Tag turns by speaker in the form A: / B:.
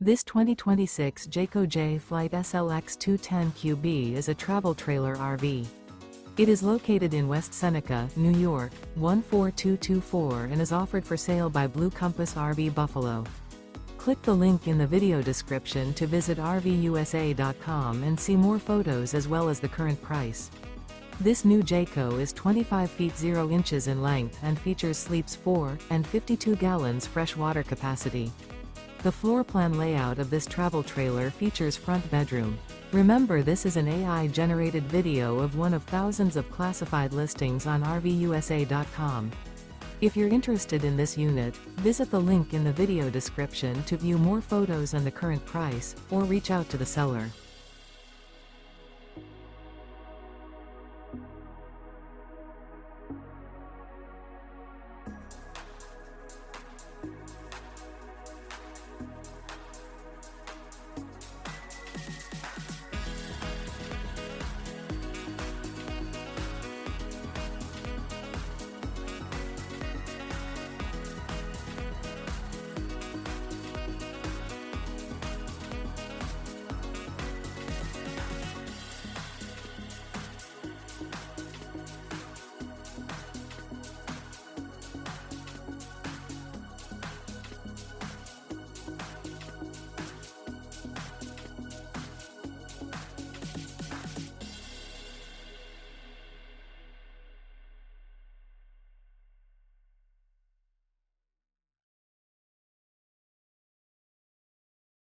A: This 2026 Jayco Jay Flight SLX 210QB is a travel trailer RV. It is located in West Seneca, New York, 14224 and is offered for sale by Blue Compass RV Buffalo. Click the link in the video description to visit RVUSA.com and see more photos as well as the current price. This new Jayco is 25 feet 0 inches in length and features sleeps 4 and 52 gallons fresh water capacity. The floor plan layout of this travel trailer features front bedroom. Remember, this is an AI-generated video of one of thousands of classified listings on RVUSA.com. If you're interested in this unit, visit the link in the video description to view more photos and the current price, or reach out to the seller.